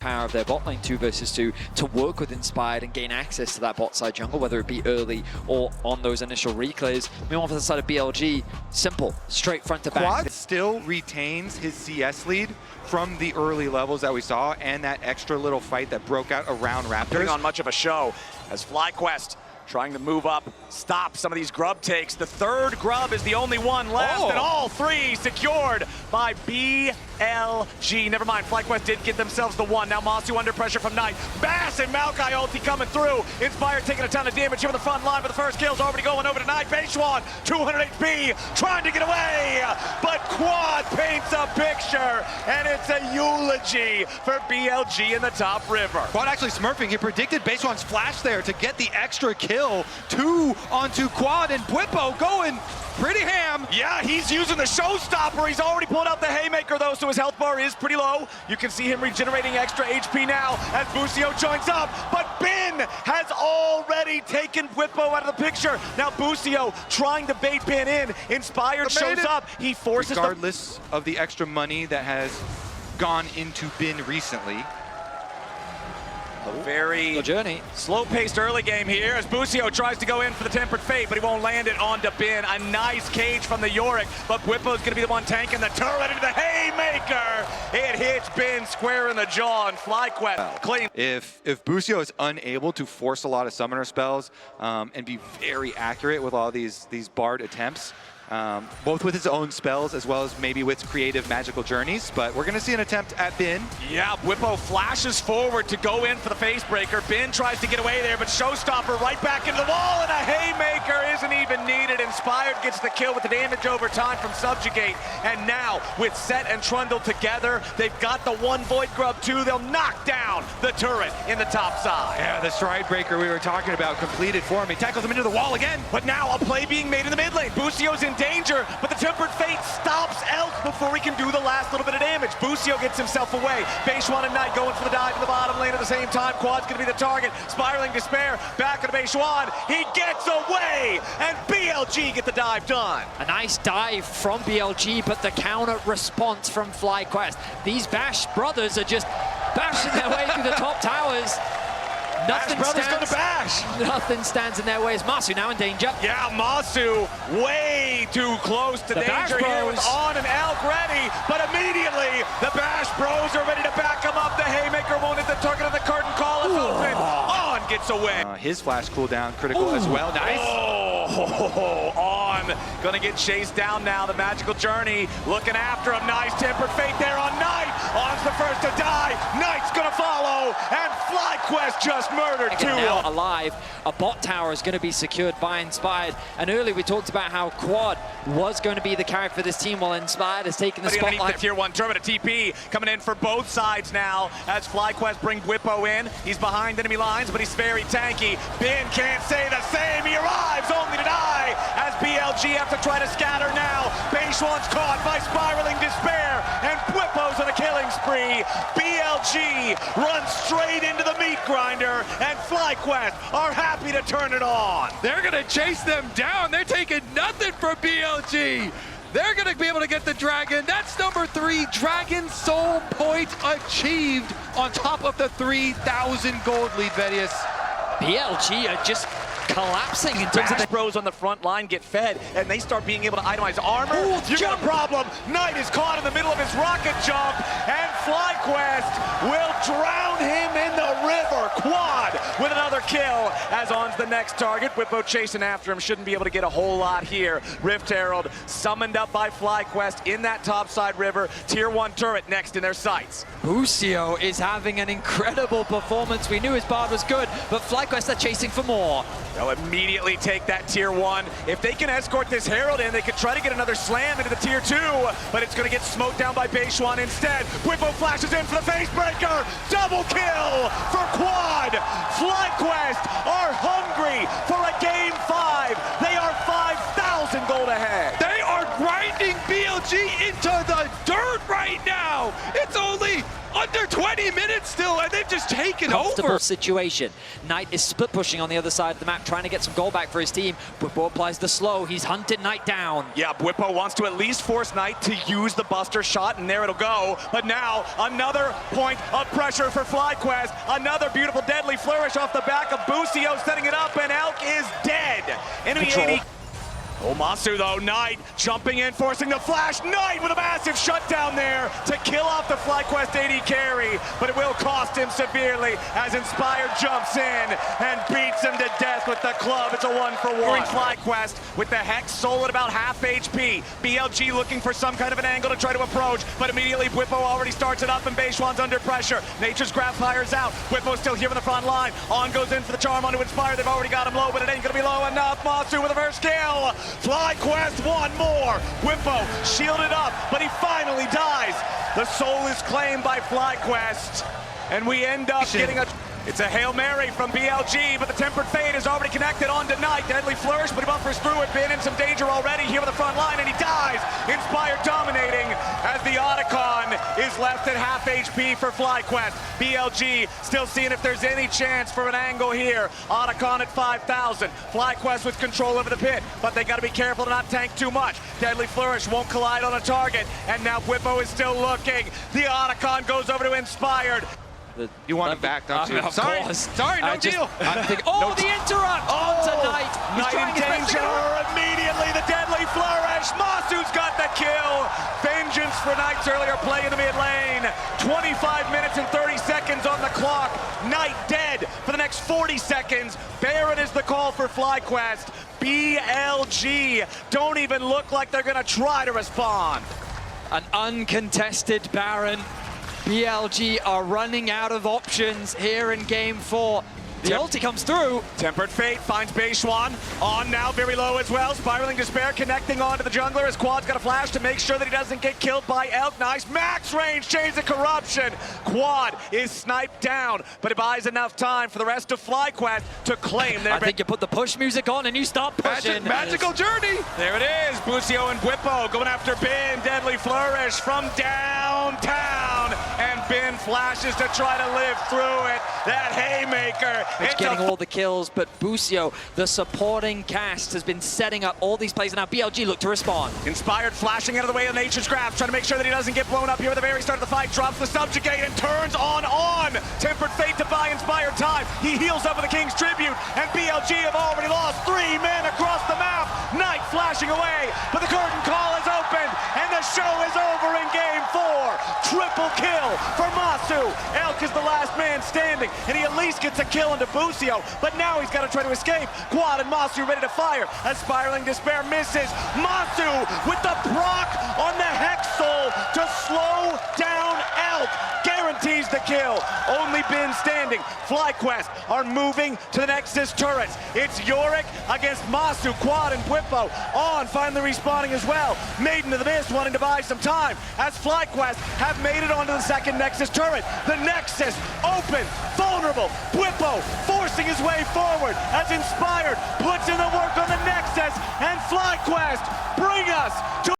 power of their bot lane 2 versus 2 to work with Inspired and gain access to that bot side jungle, whether it be early or on those initial reclays. Meanwhile, for the side of BLG, simple, straight front to back. Quad still retains his CS lead from the early levels that we saw and that extra little fight that broke out around Raptors. Putting on much of a show as FlyQuest trying to move up, stop some of these grub takes. The third grub is the only one left, and all three secured by BLG. Never mind, FlyQuest did get themselves the one. Now Masu under pressure from Knight. Bass and Maokai ulti coming through. Inspired taking a ton of damage here on the front line, but the first kill's already going over to Knight. Beishwan, 200 HP, trying to get away, but Quad paints a picture, and it's a eulogy for BLG in the top river. Quad actually smurfing. He predicted Beishwan's flash there to get the extra kill. 2 onto Quad, and Bwipo going pretty ham. Yeah, he's using the showstopper. He's already pulled out the haymaker, though, so his health bar is pretty low. You can see him regenerating extra HP now as Busio joins up, but Bin has already taken Bwipo out of the picture. Now Busio trying to bait Bin in. Inspired shows up. He forces regardless of the extra money that has gone into Bin recently. A very journey. slow-paced early game here as Busio tries to go in for the Tempered Fate, but he won't land it onto Bin. A nice cage from the Yorick, but Bwipo's gonna be the one tanking the turret into the haymaker. It hits Bin square in the jaw, and FlyQuest claim. If Busio is unable to force a lot of summoner spells and be very accurate with all these Bard attempts, both with his own spells as well as maybe with creative magical journeys, but we're gonna see an attempt at Bin. Yeah, Bwipo flashes forward to go in for the face breaker. Bin tries to get away there, but showstopper right back into the wall, and a haymaker isn't even needed. Inspired gets the kill with the damage over time from Subjugate, and now with Set and Trundle together, they've got the one Void Grub too. They'll knock down the turret in the top side. Yeah, the stride breaker we were talking about completed for him. He tackles him into the wall again. But now a play being made in the mid lane. Busio's in danger, but the Tempered Fate stops Elk before he can do the last little bit of damage. Busio gets himself away. Beishwan and Knight going for the dive in the bottom lane at the same time. Quad's gonna be the target. Spiraling Despair, back into Beishwan. He gets away, and BLG get the dive done. A nice dive from BLG, but the counter response from FlyQuest. These Bash brothers are just bashing their way through the top towers. Nothing stands in their way as Masu now in danger. Yeah, Masu way too close to danger here with On and Elk ready, but immediately the Bash Bros are ready to back him up. The haymaker won't hit the target of the curtain call is open. On gets away. His flash cooldown critical as well. Nice. On gonna get chased down now. The magical journey looking after him. Nice Tempered Fate there on Knight. On's the first to die. Knight's gonna follow, and FlyQuest just murdered two. Now alive, a bot tower is going to be secured by Inspired. And earlier we talked about how Quad was going to be the carry for this team while Inspired has taken the spotlight. The tier 1 turret, a TP coming in for both sides now as FlyQuest bring Bwipo in. He's behind enemy lines, but he's very tanky. Bin can't say the same. He arrives only to die as BLG have to try to scatter now. Beishwan's caught by Spiraling Despair, and Bwipo's on a killing spree. BLG runs straight into the meat grinder, and FlyQuest are happy to turn it on. They're gonna chase them down. They're taking nothing from BLG. They're gonna be able to get the Dragon. That's number 3 Dragon Soul Point achieved on top of the 3,000 gold lead, Vedius. BLG are just collapsing in terms of the Bros on the front line get fed, and they start being able to itemize armor. You got a problem. Knight is caught in the middle of his rocket jump, and FlyQuest will drown him in the river. Quad with another kill as On's the next target. Bwipo chasing after him. Shouldn't be able to get a whole lot here. Rift Herald summoned up by FlyQuest in that topside river. Tier 1 turret next in their sights. Busio is having an incredible performance. We knew his Bard was good, but FlyQuest are chasing for more. They'll immediately take that tier 1. If they can escort this Herald in, they could try to get another slam into the tier 2, but it's going to get smoked down by Beishwan instead. Bwipo flashes in for the face breaker. Double kill for Quad. FlyQuest are hungry for a game 5. They are 5,000 gold ahead. They are grinding BLG into the dirt right now. It's only under 20 minutes still, and they've just taken Comfortable over. situation. Knight is split pushing on the other side of the map, trying to get some goal back for his team. Bwipo applies the slow. He's hunted Knight down. Yeah, Bwipo wants to at least force Knight to use the Buster shot, and there it'll go. But now, another point of pressure for FlyQuest. Another beautiful deadly flourish off the back of Busio, setting it up, and Elk is dead. Enemy 80. Masu though, Knight jumping in, forcing the flash. Knight with a massive shutdown there to kill off the FlyQuest 80 carry, but it will cost him severely as Inspired jumps in and beats him to death with the club. It's a 1-for-1. FlyQuest with the Hex Soul at about half HP. BLG looking for some kind of an angle to try to approach, but immediately Bwipo already starts it up and Beishuan's under pressure. Nature's Grab fires out. Bwipo's still here in the front line. On goes in for the charm onto Inspired. They've already got him low, but it ain't gonna be low enough. Masu with the first kill. FlyQuest one more. Bwipo shielded up, but he finally dies. The soul is claimed by FlyQuest, and we end up getting a... It's a Hail Mary from BLG, but the Tempered Fate is already connected onto Knight. Deadly flourish, but he buffers through it. Been in some danger already here with the front line, and he dies. Inspired dominating as the Otacon is left at half HP for FlyQuest. BLG still seeing if there's any chance for an angle here. Otacon at 5,000. FlyQuest with control over the pit, but they got to be careful to not tank too much. Deadly flourish won't collide on a target, and now Bwipo is still looking. The Otacon goes over to Inspired. You want him back, don't you? Of Sorry, course. sorry, no deal. I'm thinking, oh, the interrupt onto Knight. He's Knight trying in his best to danger. get around. Immediately the deadly flourish. Masu's got the kill. Vengeance for Knight's earlier play in the mid lane. 25 minutes and 30 seconds on the clock. Knight dead for the next 40 seconds. Baron is the call for FlyQuest. BLG don't even look like they're gonna try to respond. An uncontested Baron. BLG are running out of options here in game 4. The ulti comes through. Tempered Fate finds Beishuan on now, very low as well. Spiraling Despair connecting onto the jungler as Quad's got a flash to make sure that he doesn't get killed by Elk. Nice max range, Chains of Corruption. Quad is sniped down, but it buys enough time for the rest of FlyQuest to claim their... I think you put the push music on and you start pushing. Magical journey. There it is, Busio and Bwipo going after Bin. Deadly flourish from downtown, and Bin flashes to try to live through it. That haymaker. It's getting all the kills, but Busio, the supporting cast, has been setting up all these plays, and now BLG look to respond. Inspired flashing out of the way of Nature's Grab, trying to make sure that he doesn't get blown up here at the very start of the fight. Drops the subjugate and turns on. Tempered Fate to buy Inspired time. He heals up with the King's Tribute, and BLG have already lost 3 men across the map. Knight flashing away, but the curtain call is opened, and the show is over in game 4. Triple kill for Masu. Elk is the last man standing, and he at least gets a kill into Busio, but now he's got to try to escape. Quad and Masu ready to fire as Spiraling Despair misses. Masu with the proc on the Hex Soul to slow down Elk. Guarantees the kill. Only Bin standing. FlyQuest are moving to the Nexus turrets. It's Yorick against Masu. Quad and Bwipo on finally respawning as well. Maiden to the Mist wanting to buy some time as FlyQuest have made it onto the second Nexus turret. The Nexus open, vulnerable. Bwipo forcing his way forward as Inspired puts in the work on the Nexus, and FlyQuest bring us to